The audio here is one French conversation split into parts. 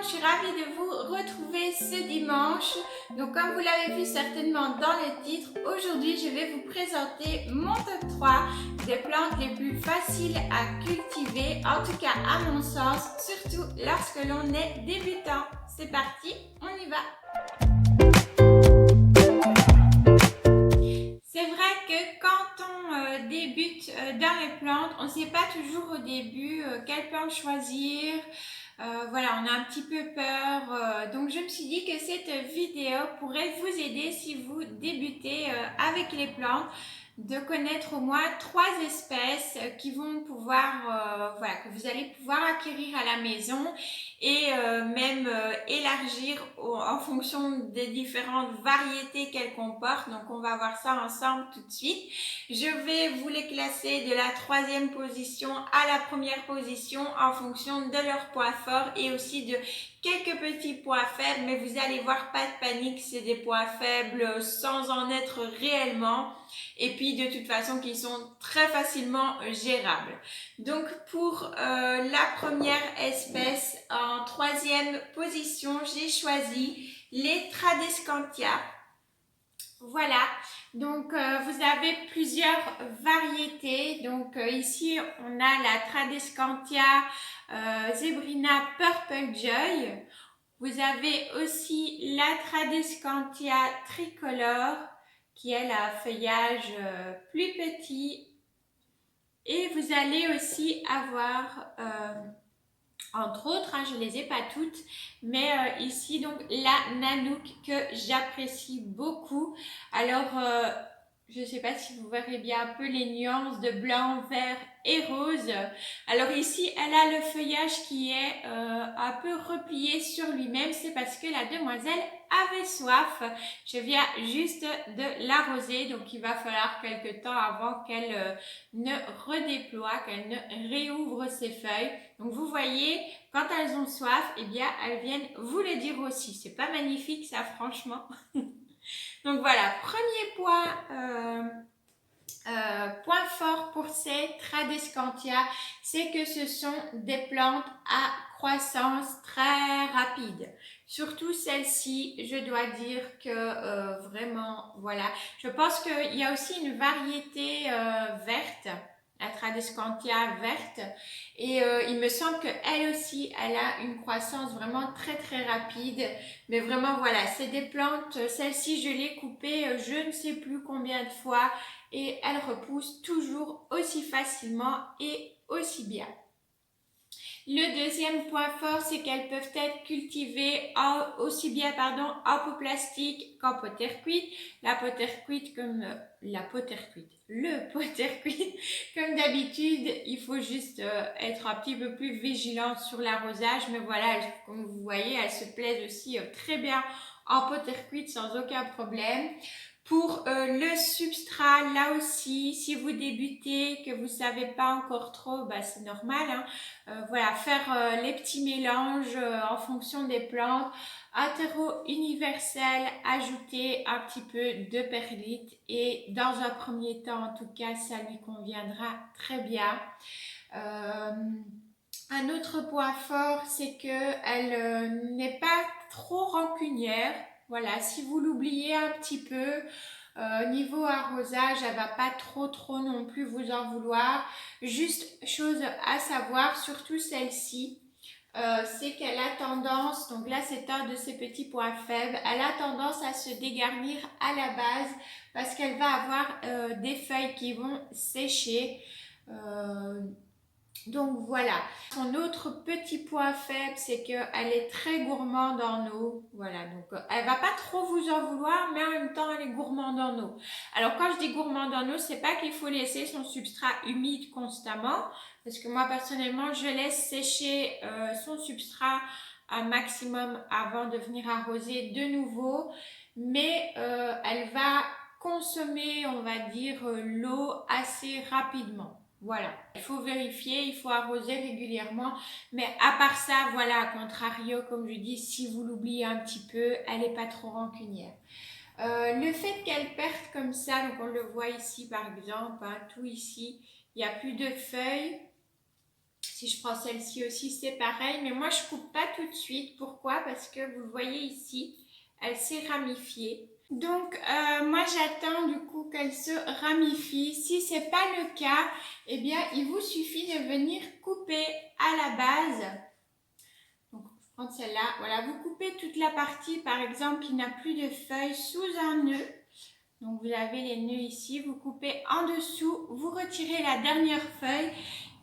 je suis ravie de vous retrouver ce dimanche. Donc comme vous l'avez vu certainement dans le titre, aujourd'hui je vais vous présenter mon top 3 des plantes les plus faciles à cultiver, en tout cas à mon sens, surtout lorsque l'on est débutant. C'est parti, on y va! C'est vrai que quand on débute dans les plantes, on ne sait pas toujours au début quelle plante choisir. Voilà, on a un petit peu peur. Donc je me suis dit que cette vidéo pourrait vous aider si vous débutez avec les plantes, de connaître au moins 3 espèces qui vont pouvoir, voilà, que vous allez pouvoir acquérir à la maison et même élargir en fonction des différentes variétés qu'elles comportent. Donc on va voir ça ensemble tout de suite. Je vais vous les classer de la 3e position à la 1re position en fonction de leurs points forts et aussi de quelques petits points faibles, mais vous allez voir, pas de panique, c'est des points faibles sans en être réellement, et puis de toute façon qui sont très facilement gérables. Donc pour la première espèce, en 3e position, j'ai choisi les Tradescantia. Voilà, donc vous avez plusieurs variétés. Donc ici on a la Tradescantia Zebrina Purple Joy. Vous avez aussi la Tradescantia tricolore qui elle a un feuillage plus petit. Et vous allez aussi avoir entre autres, je ne les ai pas toutes, mais ici donc la Nanook que j'apprécie beaucoup. Alors je ne sais pas si vous verrez bien un peu les nuances de blanc, vert et rose. Alors ici elle a le feuillage qui est un peu replié sur lui-même, c'est parce que la demoiselle avait soif. Je viens juste de l'arroser, donc il va falloir quelques temps avant qu'elle ne redéploie, qu'elle ne réouvre ses feuilles. Donc vous voyez, quand elles ont soif, eh bien elles viennent vous le dire aussi. C'est pas magnifique ça, franchement. Donc voilà, premier point fort pour ces Tradescantia, c'est que ce sont des plantes à croissance très rapide. Surtout celle-ci, je dois dire que vraiment, voilà. Je pense qu'il y a aussi une variété verte, la Tradescantia verte, et il me semble qu'elle aussi, elle a une croissance vraiment très rapide. Mais vraiment, voilà, c'est des plantes, celle-ci, je l'ai coupée je ne sais plus combien de fois, et elles repoussent toujours aussi facilement et aussi bien. Le deuxième point fort, c'est qu'elles peuvent être cultivées aussi bien en pot plastique qu'en potter cuite. Le potter cuite, comme d'habitude, il faut juste être un petit peu plus vigilant sur l'arrosage. Mais voilà, comme vous voyez, elles se plaisent aussi très bien en potter cuite sans aucun problème. Pour le substrat, là aussi, si vous débutez, que vous ne savez pas encore trop, c'est normal, hein. Voilà, faire les petits mélanges en fonction des plantes. Un terreau universel, ajouter un petit peu de perlite et dans un premier temps, en tout cas, ça lui conviendra très bien. Un autre point fort, c'est qu'elle n'est pas trop rancunière. Voilà, si vous l'oubliez un petit peu, niveau arrosage, elle va pas trop non plus vous en vouloir. Juste chose à savoir, surtout celle-ci, c'est qu'elle a tendance, donc là c'est un de ses petits points faibles, elle a tendance à se dégarnir à la base parce qu'elle va avoir des feuilles qui vont sécher. Donc voilà, son autre petit point faible, c'est qu'elle est très gourmande en eau. Voilà, donc elle va pas trop vous en vouloir, mais en même temps elle est gourmande en eau. Alors quand je dis gourmande en eau, c'est pas qu'il faut laisser son substrat humide constamment, parce que moi personnellement, je laisse sécher son substrat un maximum avant de venir arroser de nouveau, mais elle va consommer, on va dire, l'eau assez rapidement. Voilà, il faut vérifier, il faut arroser régulièrement, mais à part ça, voilà, à contrario, comme je dis, si vous l'oubliez un petit peu, elle n'est pas trop rancunière. Le fait qu'elle perde comme ça, donc on le voit ici par exemple, tout ici, il n'y a plus de feuilles. Si je prends celle-ci aussi, c'est pareil, mais moi je coupe pas tout de suite. Pourquoi? Parce que vous le voyez ici, elle s'est ramifiée. Donc moi j'attends du coup qu'elle se ramifie. Si c'est pas le cas, eh bien il vous suffit de venir couper à la base. Donc je prends celle-là. Voilà, vous coupez toute la partie par exemple qui n'a plus de feuilles sous un nœud. Donc vous avez les nœuds ici, vous coupez en dessous, vous retirez la dernière feuille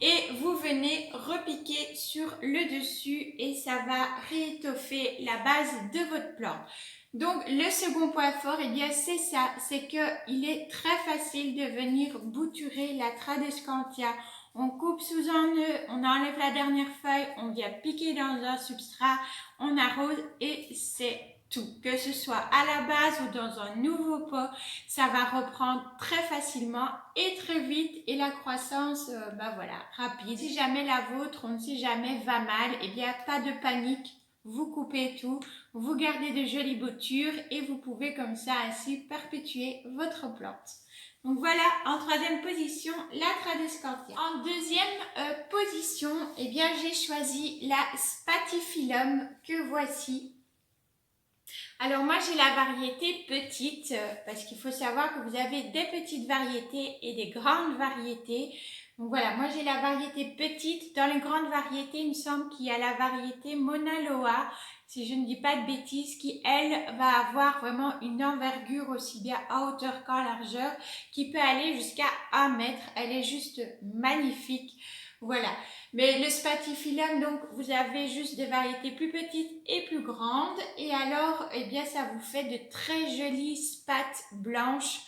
et vous venez repiquer sur le dessus et ça va réétoffer la base de votre plante. Donc le second point fort, eh bien c'est ça, c'est qu'il est très facile de venir bouturer la Tradescantia. On coupe sous un nœud, on enlève la dernière feuille, on vient piquer dans un substrat, on arrose et c'est tout. Que ce soit à la base ou dans un nouveau pot, ça va reprendre très facilement et très vite et la croissance, voilà, rapide. Si jamais la vôtre, on ne sait jamais, va mal, eh bien pas de panique. Vous coupez tout, vous gardez de jolies boutures et vous pouvez comme ça ainsi perpétuer votre plante. Donc voilà, en troisième position, la Tradescantia. En deuxième position, eh bien j'ai choisi la Spathiphyllum que voici. Alors moi j'ai la variété petite parce qu'il faut savoir que vous avez des petites variétés et des grandes variétés. Donc voilà, moi j'ai la variété petite. Dans les grandes variétés, il me semble qu'il y a la variété Mauna Loa, si je ne dis pas de bêtises, qui elle va avoir vraiment une envergure aussi bien à hauteur qu'en largeur, qui peut aller jusqu'à 1 mètre. Elle est juste magnifique. Voilà. Mais le Spathiphyllum, donc vous avez juste des variétés plus petites et plus grandes. Et alors, eh bien, ça vous fait de très jolies spath blanches.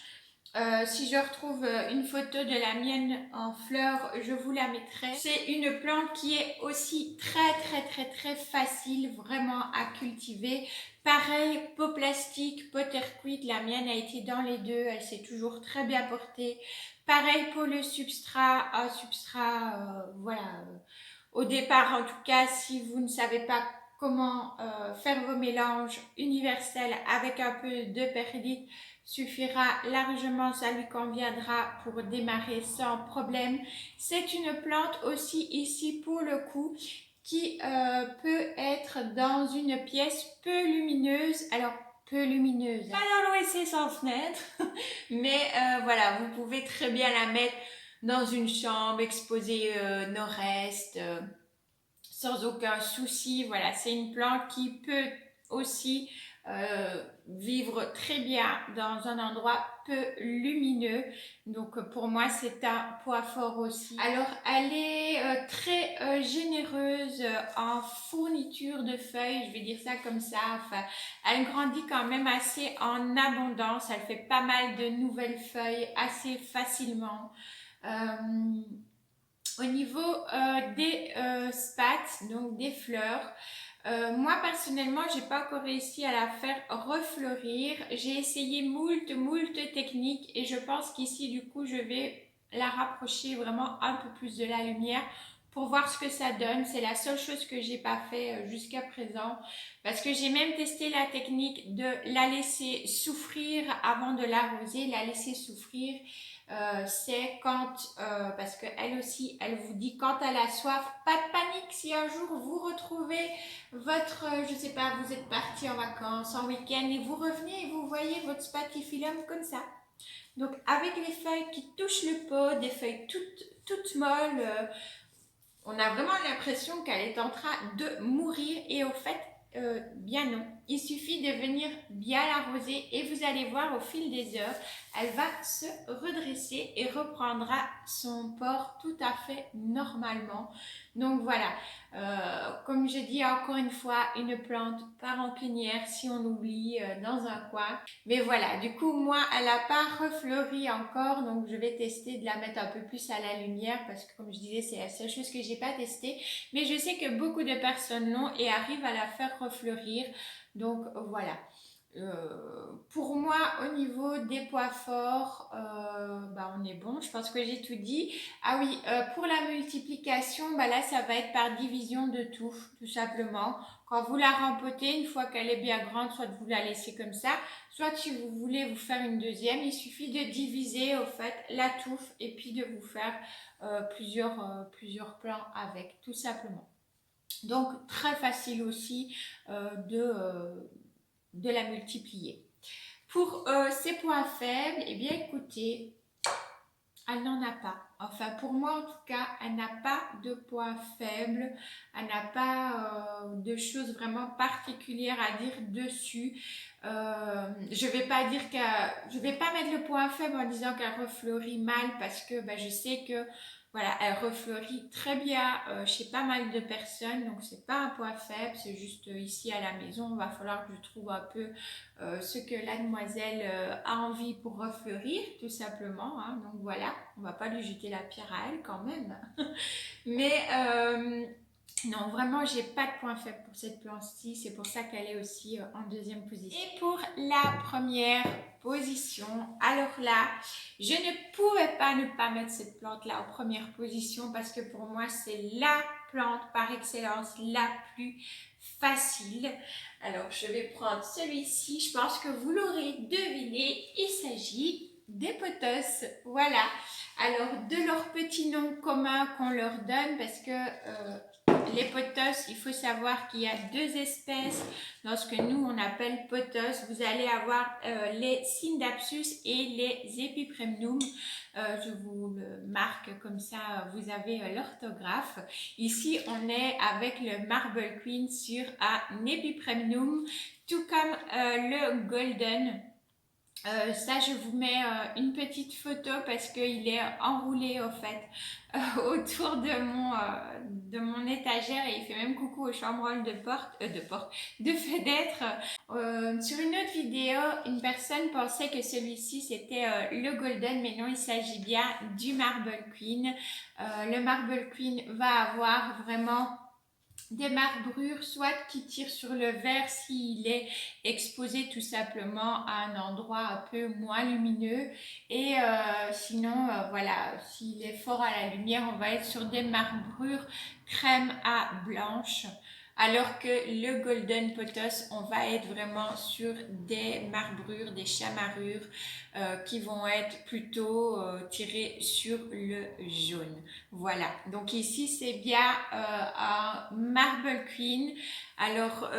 Si je retrouve une photo de la mienne en fleurs, je vous la mettrai. C'est une plante qui est aussi très facile vraiment à cultiver. Pareil, pot plastique, pot terre cuite, la mienne a été dans les deux, elle s'est toujours très bien portée. Pareil pour le substrat, un substrat, au départ en tout cas, si vous ne savez pas comment faire vos mélanges universels avec un peu de perlite, suffira largement, ça lui conviendra pour démarrer sans problème. C'est une plante aussi ici pour le coup qui peut être dans une pièce peu lumineuse. Alors peu lumineuse, pas dans l'OSC sans fenêtre, mais voilà, vous pouvez très bien la mettre dans une chambre, exposer nord-est, sans aucun souci. Voilà, c'est une plante qui peut aussi vivre très bien dans un endroit peu lumineux. Donc pour moi c'est un poids fort aussi. Alors elle est très généreuse en fourniture de feuilles, je vais dire ça comme ça. Enfin, elle grandit quand même assez en abondance. Elle fait pas mal de nouvelles feuilles assez facilement. Au niveau des spats, donc des fleurs, moi personnellement, j'ai pas encore réussi à la faire refleurir. J'ai essayé moult techniques et je pense qu'ici, du coup, je vais la rapprocher vraiment un peu plus de la lumière pour voir ce que ça donne. C'est la seule chose que j'ai pas fait jusqu'à présent parce que j'ai même testé la technique de la laisser souffrir avant de l'arroser, la laisser souffrir. C'est quand, parce qu'elle aussi, elle vous dit quand elle a soif, pas de panique si un jour vous retrouvez votre, je sais pas, vous êtes parti en vacances, en week-end et vous revenez et vous voyez votre Spathiphyllum comme ça. Donc avec les feuilles qui touchent le pot, des feuilles toutes molles, on a vraiment l'impression qu'elle est en train de mourir et au fait, bien non. Il suffit de venir bien l'arroser et vous allez voir au fil des heures, elle va se redresser et reprendra son port tout à fait normalement. Donc voilà, comme je dis encore une fois, une plante pas rancunière si on oublie dans un coin. Mais voilà, du coup moi elle n'a pas refleuri encore, donc je vais tester de la mettre un peu plus à la lumière parce que comme je disais c'est la seule chose que j'ai pas testée. Mais je sais que beaucoup de personnes l'ont et arrivent à la faire refleurir. Donc voilà. Pour moi, au niveau des poids forts, on est bon. Je pense que j'ai tout dit. Ah oui, pour la multiplication, là, ça va être par division de tout simplement. Quand vous la rempotez, une fois qu'elle est bien grande, soit vous la laissez comme ça, soit si vous voulez vous faire une deuxième, il suffit de diviser au fait la touffe et puis de vous faire plusieurs plans avec, tout simplement. Donc très facile aussi de la multiplier. Pour ses points faibles, eh bien écoutez, elle n'en a pas. Enfin, pour moi en tout cas, elle n'a pas de points faibles. Elle n'a pas de choses vraiment particulières à dire dessus. Je vais pas dire je vais pas mettre le point faible en disant qu'elle refleurit mal parce que je sais que voilà, elle refleurit très bien chez pas mal de personnes, donc c'est pas un point faible, c'est juste ici à la maison, il va falloir que je trouve un peu ce que la demoiselle a envie pour refleurir, tout simplement. Hein. Donc voilà, on va pas lui jeter la pierre à elle quand même. Mais non, vraiment, j'ai pas de point faible pour cette plante-ci. C'est pour ça qu'elle est aussi en deuxième position. Et pour la première position, alors là, je ne pouvais pas ne pas mettre cette plante-là en première position parce que pour moi, c'est la plante par excellence la plus facile. Alors, je vais prendre celui-ci. Je pense que vous l'aurez deviné. Il s'agit des pothos. Voilà. Alors, de leur petit nom commun qu'on leur donne, parce que les pothos, il faut savoir qu'il y a deux espèces dans ce que nous, on appelle pothos. Vous allez avoir les Scindapsus et les Epipremnum. Je vous le marque comme ça, vous avez l'orthographe. Ici, on est avec le Marble Queen sur un Epipremnum, tout comme le Golden. Ça, je vous mets une petite photo parce qu'il est enroulé au fait autour de mon étagère et il fait même coucou aux chambranles de fenêtre. Sur une autre vidéo, une personne pensait que celui-ci c'était le Golden, mais non, il s'agit bien du Marble Queen. Le Marble Queen va avoir vraiment des marbrures, soit qui tirent sur le verre s'il est exposé tout simplement à un endroit un peu moins lumineux, et sinon voilà, s'il est fort à la lumière, on va être sur des marbrures crème à blanche, alors que le Golden Pothos, on va être vraiment sur des marbrures, des chamarrures qui vont être plutôt tirées sur le jaune. Voilà, donc ici c'est bien un Marble Queen. Alors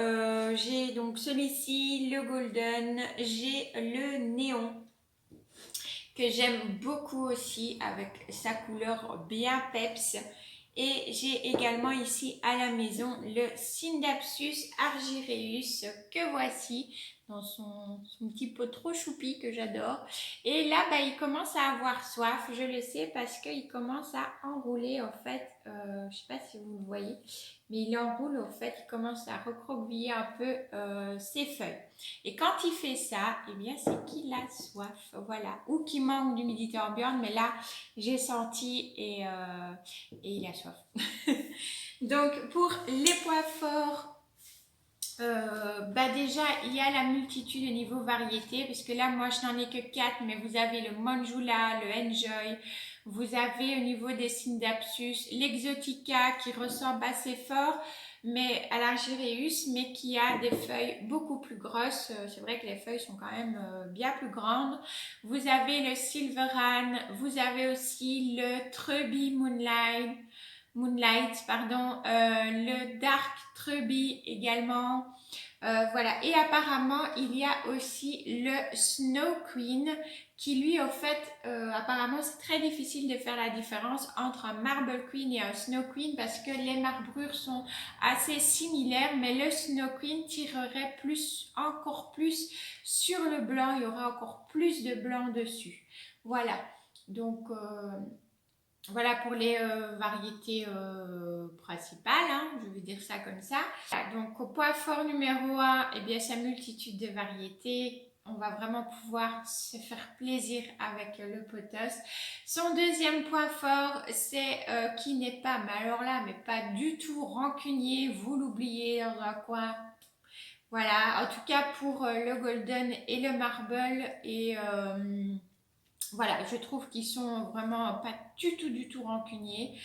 j'ai donc celui-ci, le Golden, j'ai le Néon que j'aime beaucoup aussi avec sa couleur bien peps. Et j'ai également ici à la maison le Scindapsus argyreus que voici dans son petit pot trop choupi que j'adore. Et là, il commence à avoir soif, je le sais parce qu'il commence à enrouler en fait, je ne sais pas si vous le voyez, mais il enroule au fait, il commence à recroqueviller un peu ses feuilles. Et quand il fait ça, eh bien c'est qu'il a soif, voilà, ou qu'il manque d'humidité ambiante, mais là j'ai senti et il a soif. Donc pour les pois forts, déjà il y a la multitude au niveau variété, parce que là moi je n'en ai que 4, mais vous avez le Manjula, le Enjoy, vous avez au niveau des Scindapsus l'Exotica qui ressemble assez fort mais à l'Argyreus, mais qui a des feuilles beaucoup plus grosses. C'est vrai que les feuilles sont quand même bien plus grandes. Vous avez le Silveran, vous avez aussi le Trubby Moonlight, le Dark Trubby également. Voilà, et apparemment il y a aussi le Snow Queen qui lui au fait, apparemment c'est très difficile de faire la différence entre un Marble Queen et un Snow Queen parce que les marbrures sont assez similaires, mais le Snow Queen tirerait encore plus sur le blanc, il y aura encore plus de blanc dessus. Voilà, donc voilà pour les variétés principales, hein, je vais dire ça comme ça. Donc au point fort numéro 1, eh bien sa multitude de variétés. On va vraiment pouvoir se faire plaisir avec le pothos. Son deuxième point fort, c'est qu'il n'est pas, mais alors là, mais pas du tout rancunier. Vous l'oubliez dans un coin, Voilà, en tout cas pour le golden et le marble. Et voilà, je trouve qu'ils sont vraiment pas du tout rancuniers.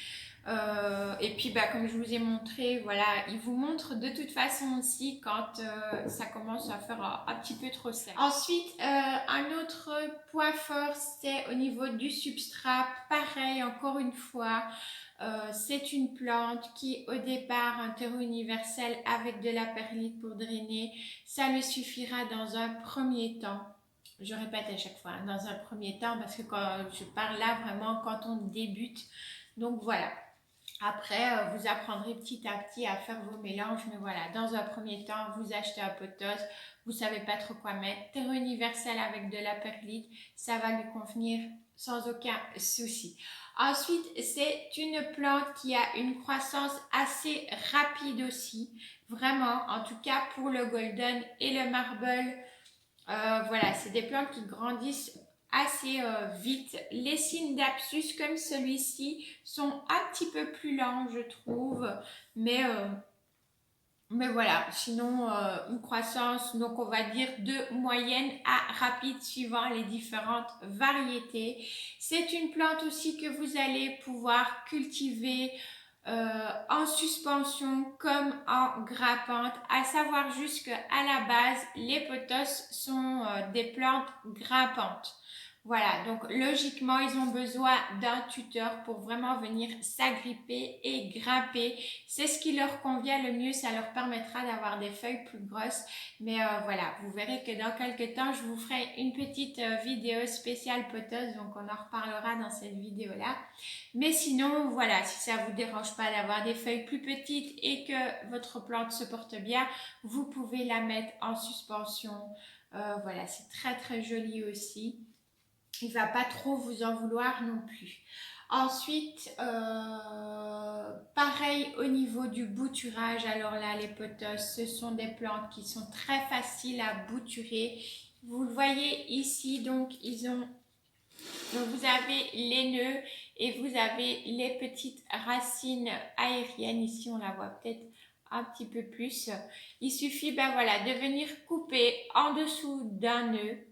Et puis, bah, comme je vous ai montré, voilà, ils vous montrent de toute façon aussi quand ça commence à faire un petit peu trop sec. Ensuite, un autre point fort, c'est au niveau du substrat. Pareil, encore une fois, c'est une plante qui, au départ, un terreau universel avec de la perlite pour drainer, ça lui suffira dans un premier temps. Je répète à chaque fois, hein, dans un premier temps, parce que quand je parle là vraiment quand on débute. Donc voilà. Après, vous apprendrez petit à petit à faire vos mélanges, mais voilà, dans un premier temps, vous achetez un potos, vous savez pas trop quoi mettre, terreau universel avec de la perlite, ça va lui convenir sans aucun souci. Ensuite, c'est une plante qui a une croissance assez rapide aussi, vraiment, en tout cas pour le golden et le marble. Voilà, c'est des plantes qui grandissent assez vite. Les signes d'abscus comme celui-ci sont un petit peu plus lents, je trouve, mais, euh, mais voilà, sinon une croissance, donc on va dire de moyenne à rapide suivant les différentes variétés. C'est une plante aussi que vous allez pouvoir cultiver en suspension comme en grappante, à savoir juste qu'à la base, les pothos sont des plantes grimpantes. Voilà, donc logiquement, ils ont besoin d'un tuteur pour vraiment venir s'agripper et grimper. C'est ce qui leur convient le mieux, ça leur permettra d'avoir des feuilles plus grosses. Mais voilà, vous verrez que dans quelques temps, je vous ferai une petite vidéo spéciale pothos, donc on en reparlera dans cette vidéo-là. Mais sinon, voilà, si ça ne vous dérange pas d'avoir des feuilles plus petites et que votre plante se porte bien, vous pouvez la mettre en suspension. Voilà, c'est très très joli aussi. Il ne va pas trop vous en vouloir non plus. Ensuite, pareil au niveau du bouturage. Alors là, les pothos, ce sont des plantes qui sont très faciles à bouturer. Vous le voyez ici, donc vous avez les nœuds et vous avez les petites racines aériennes. Ici, on la voit peut-être un petit peu plus. Il suffit, ben voilà, de venir couper en dessous d'un nœud.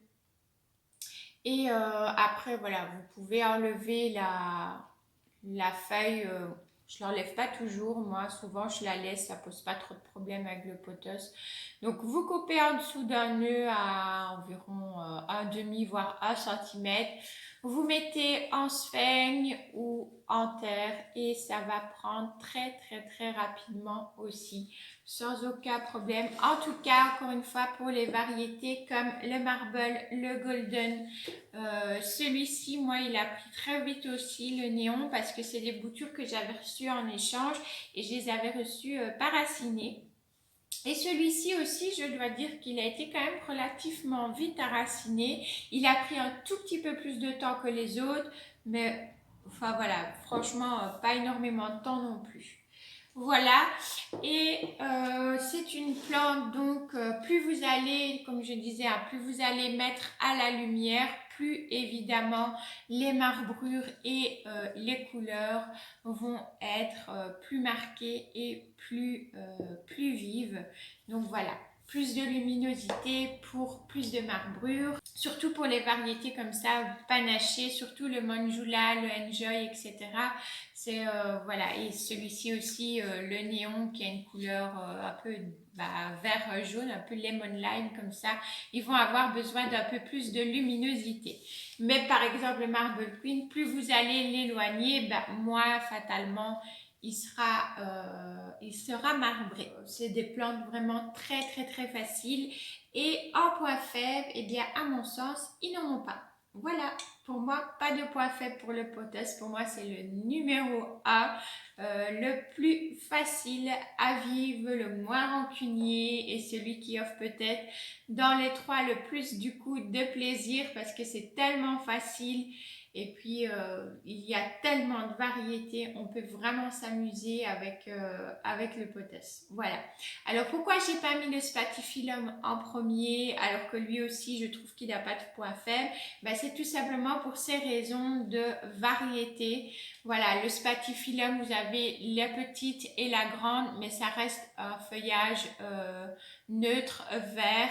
Et après, voilà, vous pouvez enlever la feuille. Je ne l'enlève pas toujours, moi, souvent je la laisse, ça pose pas trop de problème avec le potos. Donc vous coupez en dessous d'un nœud à environ un demi, voire 1 centimètre. Vous mettez en sphaigne ou en terre et ça va prendre très très très rapidement aussi, sans aucun problème. En tout cas, encore une fois, pour les variétés comme le marble, le golden, celui-ci, moi, il a pris très vite aussi, le néon, parce que c'est des boutures que j'avais reçues en échange et je les avais reçues paracinées. Et celui-ci aussi, je dois dire qu'il a été quand même relativement vite à raciner. Il a pris un tout petit peu plus de temps que les autres, mais enfin voilà, franchement, pas énormément de temps non plus. Voilà, et c'est une plante, donc plus vous allez, comme je disais, hein, plus vous allez mettre à la lumière, plus évidemment les marbrures et les couleurs vont être plus marquées et plus vives. Donc voilà, plus de luminosité pour plus de marbrures, surtout pour les variétés comme ça, panachées, surtout le Manjula, le Enjoy, etc. C'est voilà, et celui-ci aussi, le néon qui a une couleur un peu vert jaune, un peu lemon lime comme ça, ils vont avoir besoin d'un peu plus de luminosité. Mais par exemple, le Marble Queen, plus vous allez l'éloigner, moins fatalement il sera marbré. C'est des plantes vraiment très très très faciles et en point faible, eh bien à mon sens, ils n'en ont pas. Voilà, pour moi, pas de point faible pour le pothos. Pour moi, c'est le numéro 1, le plus facile à vivre, le moins rancunier et celui qui offre peut-être dans les trois le plus du coup de plaisir parce que c'est tellement facile Et puis, il y a tellement de variétés, on peut vraiment s'amuser avec le potasse. Voilà. Alors, pourquoi j'ai pas mis le spathiphyllum en premier, alors que lui aussi, je trouve qu'il n'a pas de point faible? Ben, c'est tout simplement pour ces raisons de variété. Voilà, le spathiphyllum, vous avez la petite et la grande, mais ça reste un feuillage neutre, vert,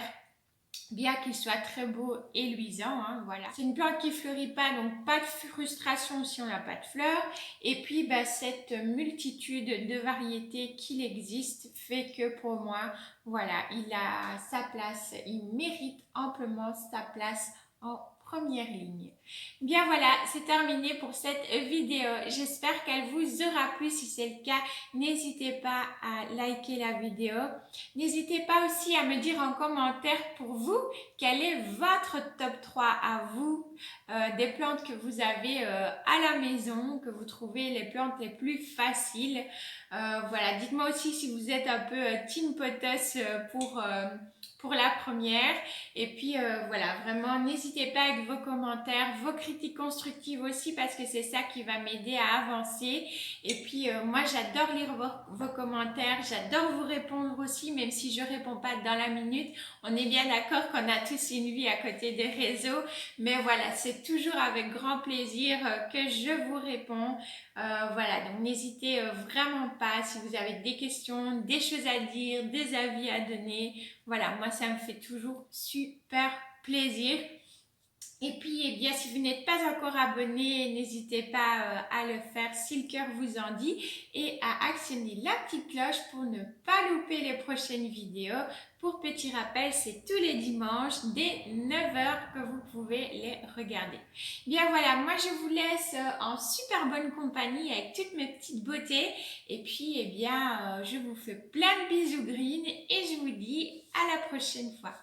bien qu'il soit très beau et luisant, hein, voilà. C'est une plante qui fleurit pas, donc pas de frustration si on n'a pas de fleurs. Et puis, bah, cette multitude de variétés qu'il existe fait que pour moi, voilà, il a sa place, il mérite amplement sa place en première ligne. Bien voilà, c'est terminé pour cette vidéo. J'espère qu'elle vous aura plu. Si c'est le cas, n'hésitez pas à liker la vidéo. N'hésitez pas aussi à me dire en commentaire pour vous quel est votre top 3 à vous des plantes que vous avez à la maison, que vous trouvez les plantes les plus faciles. Voilà, dites-moi aussi si vous êtes un peu team potasse pour la première. Et puis voilà, vraiment, n'hésitez pas avec vos commentaires, vos critiques constructives aussi, parce que c'est ça qui va m'aider à avancer. Et puis moi, j'adore lire vos commentaires, j'adore vous répondre aussi, même si je ne réponds pas dans la minute. On est bien d'accord qu'on a tous une vie à côté des réseaux, mais voilà, c'est toujours avec grand plaisir que je vous réponds. Voilà, donc n'hésitez vraiment pas si vous avez des questions, des choses à dire, des avis à donner. Voilà, moi ça me fait toujours super plaisir. Et puis, eh bien, si vous n'êtes pas encore abonné, n'hésitez pas à le faire si le cœur vous en dit et à actionner la petite cloche pour ne pas louper les prochaines vidéos. Pour petit rappel, c'est tous les dimanches dès 9 heures que vous pouvez les regarder. Bien voilà, moi je vous laisse en super bonne compagnie avec toutes mes petites beautés. Et puis, eh bien, je vous fais plein de bisous green et je vous dis à la prochaine fois.